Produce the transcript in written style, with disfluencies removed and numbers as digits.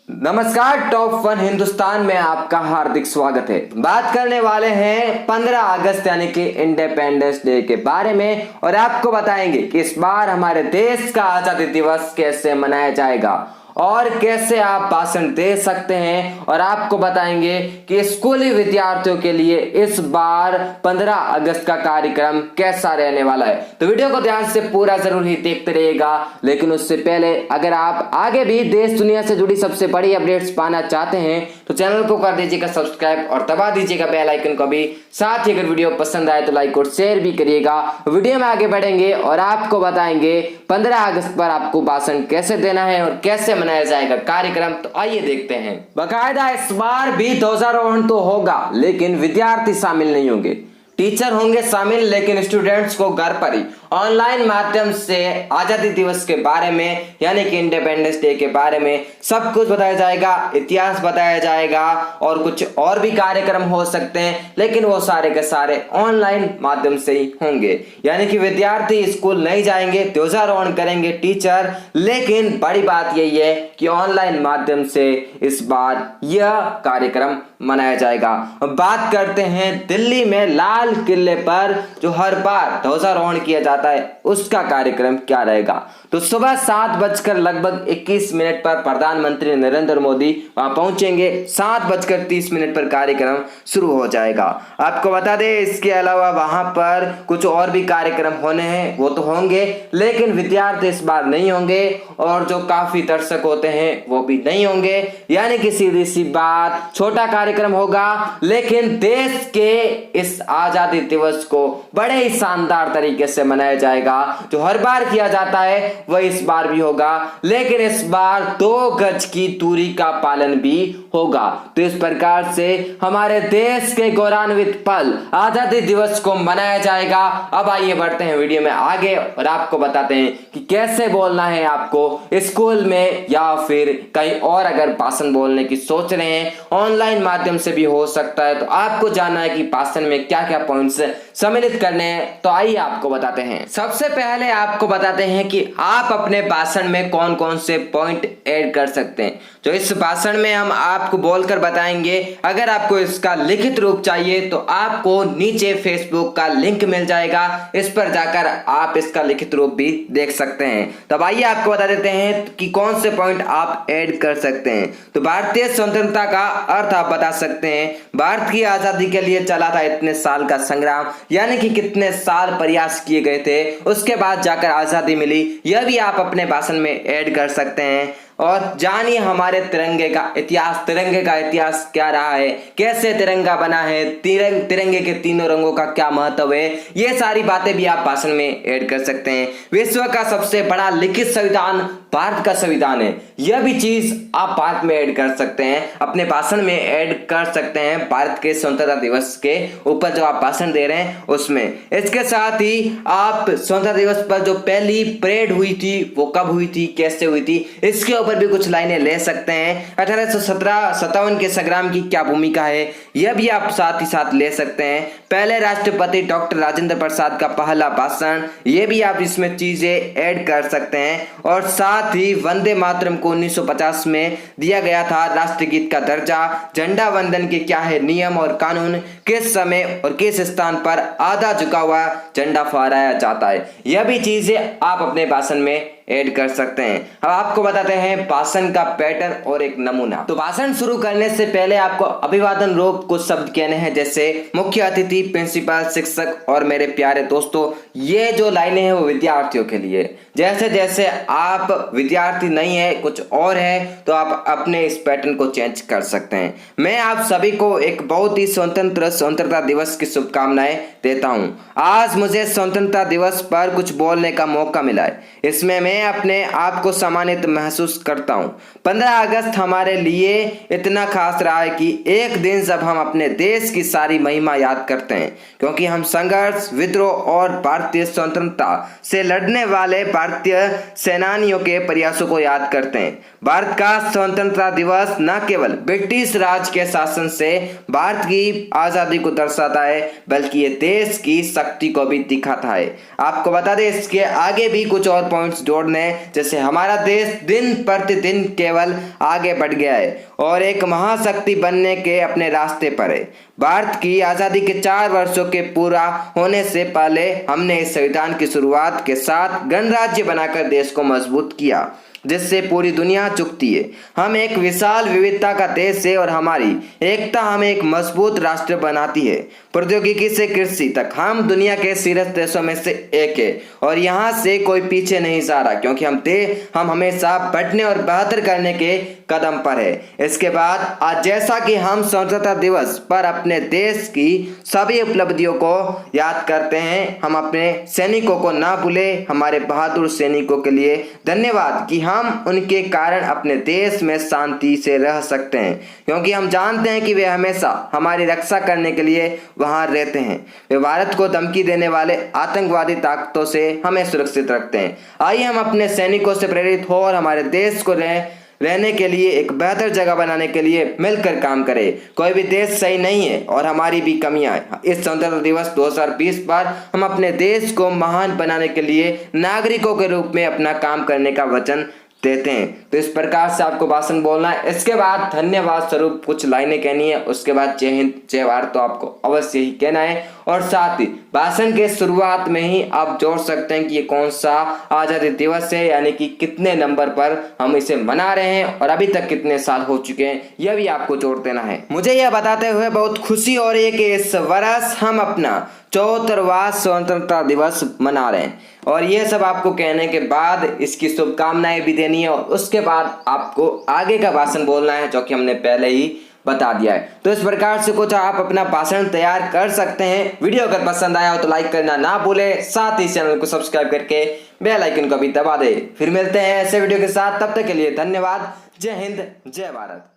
नमस्कार, top one Hindustan में आपका हार्दिक स्वागत है। बात करने वाले हैं 15 अगस्त यानी कि इंडिपेंडेंस डे के बारे में और आपको बताएंगे कि इस बार हमारे देश का आजादी दिवस कैसे मनाया जाएगा और कैसे आप भाषण दे सकते हैं। और आपको बताएंगे कि स्कूली विद्यार्थियों के लिए इस बार 15 अगस्त का कार्यक्रम कैसा रहने वाला है। तो वीडियो को ध्यान से पूरा जरूर ही देखते रहिएगा। लेकिन उससे पहले अगर आप आगे भी देश दुनिया से जुड़ी सबसे बड़ी अपडेट्स पाना चाहते हैं तो चैनल को कर दीजिएगा सब्सक्राइब और दबा दीजिएगा बेल आइकन को भी। साथ ही अगर वीडियो पसंद आए तो लाइक और शेयर भी करिएगा। वीडियो में आगे बढ़ेंगे और आपको बताएंगे 15 अगस्त पर आपको भाषण कैसे देना है और कैसे मनाया जाएगा कार्यक्रम। तो आइए देखते हैं। बाकायदा इस बार भी ध्वजारोहण तो होगा लेकिन विद्यार्थी शामिल नहीं होंगे। टीचर होंगे शामिल लेकिन स्टूडेंट्स को घर पर ही ऑनलाइन माध्यम से आजादी दिवस के बारे में यानी कि इंडिपेंडेंस डे के बारे में सब कुछ बताया जाएगा, इतिहास बताया जाएगा और कुछ और भी कार्यक्रम हो सकते हैं, लेकिन वो सारे के सारे ऑनलाइन माध्यम से ही होंगे। यानी कि विद्यार्थी स्कूल नहीं जाएंगे, ध्वजारोहण करेंगे टीचर, लेकिन बड़ी बात यही है कि ऑनलाइन माध्यम से इस बार यह कार्यक्रम मनाया जाएगा। बात करते हैं दिल्ली में लाल किले पर जो हर बार ध्वजारोहण किया जाता है उसका कार्यक्रम क्या रहेगा। तो सुबह 7:21 पर प्रधानमंत्री नरेंद्र मोदी वहां पहुंचेंगे। 7:30 पर कार्यक्रम शुरू हो जाएगा। आपको बता दें इसके अलावा वहां पर कुछ और भी कार्यक्रम होने हैं, वो तो होंगे लेकिन विद्यार्थी इस बार नहीं होंगे और जो काफी दर्शक होते हैं वो भी नहीं होंगे। यानी कि सीधी सी बात, छोटा कार्यक्रम होगा लेकिन देश के इस आजादी दिवस को बड़े ही शानदार तरीके से मनाया जाएगा। जो हर बार किया जाता है वह इस बार भी होगा, लेकिन इस बार 2 गज की दूरी का पालन भी होगा। तो इस प्रकार से हमारे देश के गौरवान्वित पल आजादी दिवस को मनाया जाएगा। अब आइए बढ़ते हैं वीडियो में आगे और आपको बताते हैं कि कैसे बोलना है आपको स्कूल में या फिर कहीं और अगर भाषण बोलने की सोच रहे हैं, ऑनलाइन माध्यम से भी हो सकता है। तो आपको जानना है कि भाषण में क्या क्या पॉइंट्स सम्मिलित करने हैं। तो आइए आपको बताते हैं। सबसे पहले आपको बताते हैं कि आप अपने भाषण में कौन कौन से पॉइंट ऐड कर सकते हैं। जो इस भाषण में हम आपको बोलकर बताएंगे। अगर आपको इसका लिखित रूप चाहिए तो आपको नीचे फेसबुक का लिंक मिल जाएगा, इस पर जाकर आप इसका लिखित रूप भी देख सकते हैं। तब आइए आपको बता देते हैं कि कौन से पॉइंट आप ऐड कर सकते हैं। तो भारतीय स्वतंत्रता का अर्थ आप बता सकते हैं। भारत की आजादी के लिए चला था इतने साल का संग्राम, यानी कि कितने साल प्रयास किए गए थे, उसके बाद जाकर आजादी मिली, यह भी आप अपने भाषण में ऐड कर सकते हैं। और जानिए हमारे तिरंगे का इतिहास, तिरंगे का इतिहास क्या रहा है, कैसे तिरंगा बना है, तिरंगे के तीनों रंगों का क्या महत्व है, ये सारी बातें भी आप भाषण में ऐड कर सकते हैं। विश्व का सबसे बड़ा लिखित संविधान भारत का संविधान है, यह भी चीज आप भारत में ऐड कर सकते हैं, अपने भाषण में ऐड कर सकते हैं। भारत के स्वतंत्रता दिवस के ऊपर जो आप भाषण दे रहे हैं उसमें। इसके साथ ही आप स्वतंत्रता दिवस पर जो पहली परेड हुई थी वो कब हुई थी, कैसे हुई थी, इसके ऊपर भी कुछ लाइनें ले सकते हैं। 1857 के संग्राम की क्या भूमिका है, यह भी आप साथ ही साथ ले सकते हैं। पहले राष्ट्रपति डॉक्टर राजेंद्र प्रसाद का पहला भाषण, यह भी आप इसमें चीजें ऐड कर सकते हैं। और साथ ही वंदे मातरम को 1950 में दिया गया था राष्ट्रगीत का दर्जा। झंडा वंदन के क्या है नियम और कानून, किस समय और किस स्थान पर आधा झुका हुआ झंडा फहराया जाता है, यह भी चीजें आप अपने भाषण में ऐड कर सकते हैं। अब आपको बताते हैं भाषण का पैटर्न और एक नमूना। तो भाषण शुरू करने से पहले आपको अभिवादन रूप कुछ शब्द कहने हैं, जैसे मुख्य अतिथि, प्रिंसिपल, शिक्षक और मेरे प्यारे दोस्तों। ये जो लाइनें हैं वो विद्यार्थियों के लिए। जैसे जैसे आप विद्यार्थी नहीं है, कुछ और है, तो आप अपने इस पैटर्न को चेंज कर सकते हैं। मैं आप सभी को एक बहुत ही स्वतंत्रता दिवस की शुभकामनाएं देता हूं। आज मुझे स्वतंत्रता दिवस पर कुछ बोलने का मौका मिला है, इसमें मैं अपने आप को सम्मानित महसूस करता हूं। 15 अगस्त हमारे लिए इतना खास रहा है कि एक दिन जब हम अपने देश की सारी महिमा याद करते हैं, क्योंकि हम संघर्ष, विद्रोह और भारतीय स्वतंत्रता से लड़ने वाले भारतीय सेनानियों के प्रयासों को याद करते हैं। भारत का स्वतंत्रता दिवस न केवल ब्रिटिश राज के शासन से भारत की आजादी को दर्शाता है, बल्कि ये देश की शक्ति को भी दिखाता है। आपको बता दें इसके आगे भी कुछ और पॉइंट्स जोड़ तोड़ने, जैसे हमारा देश दिन प्रतिदिन केवल आगे बढ़ गया है और एक महाशक्ति बनने के अपने रास्ते पर है। भारत की आज़ादी के 4 वर्षों के पूरा होने से पहले हमने इस संविधान की शुरुआत के साथ गणराज्य बनाकर देश को मजबूत किया, जिससे पूरी दुनिया चुकती है। हम एक विशाल विविधता का देश है और हमारी एकता हमें एक मजबूत राष्ट्र बनाती है। प्रौद्योगिकी से कृषि तक हम दुनिया के शीर्ष देशों में से एक है और यहाँ से कोई पीछे नहीं जा रहा, क्योंकि हम हमेशा बढ़ने और बेहतर करने के कदम पर है। इसके बाद आज जैसा कि हम स्वतंत्रता दिवस पर अपने देश की सभी उपलब्धियों को याद करते हैं, हम अपने सैनिकों को ना भूलें। हमारे बहादुर सैनिकों के लिए धन्यवाद कि हम उनके कारण अपने देश में शांति से रह सकते हैं, क्योंकि हम जानते हैं कि वे हमेशा हमारी रक्षा करने के लिए वहां रहते हैं। वे भारत को धमकी देने वाले आतंकवादी ताकतों से हमें सुरक्षित रखते हैं। आइए हम अपने सैनिकों से प्रेरित हो और हमारे देश को रहने के लिए एक बेहतर जगह बनाने के लिए मिलकर काम करें। कोई भी देश सही नहीं है और हमारी भी कमियां हैं। इस स्वतंत्रता दिवस 2020 पर हम अपने देश को महान बनाने के लिए नागरिकों के रूप में अपना काम करने का वचन देते हैं। तो इस प्रकार से आपको भाषण बोलना है। इसके बाद धन्यवाद स्वरूप कुछ लाइनें कहनी है, उसके बाद जय हिंद जय भारत तो आपको अवश्य ही कहना है। और साथ ही भाषण के शुरुआत में ही आप जोड़ सकते हैं कि ये कौन सा आज़ादी दिवस है, यानी कि कितने नंबर पर हम इसे मना रहे हैं और अभी तक कितने साल हो चुके हैं, यह भी आपको जोड़ देना है। मुझे यह बताते हुए बहुत खुशी हो रही है कि इस वर्ष हम अपना 74वां स्वतंत्रता दिवस मना रहे हैं और ये सब आपको कहने के बाद इसकी शुभकामनाएं भी देनी है और उसके बाद आपको आगे का भाषण बोलना है, जो कि हमने पहले ही बता दिया है। तो इस प्रकार से कुछ आप अपना भाषण तैयार कर सकते हैं। वीडियो अगर पसंद आया हो तो लाइक करना ना भूले, साथ ही चैनल को सब्सक्राइब करके बेल आइकन को भी दबा दे। फिर मिलते हैं ऐसे वीडियो के साथ, तब तक के लिए धन्यवाद। जय हिंद जय भारत।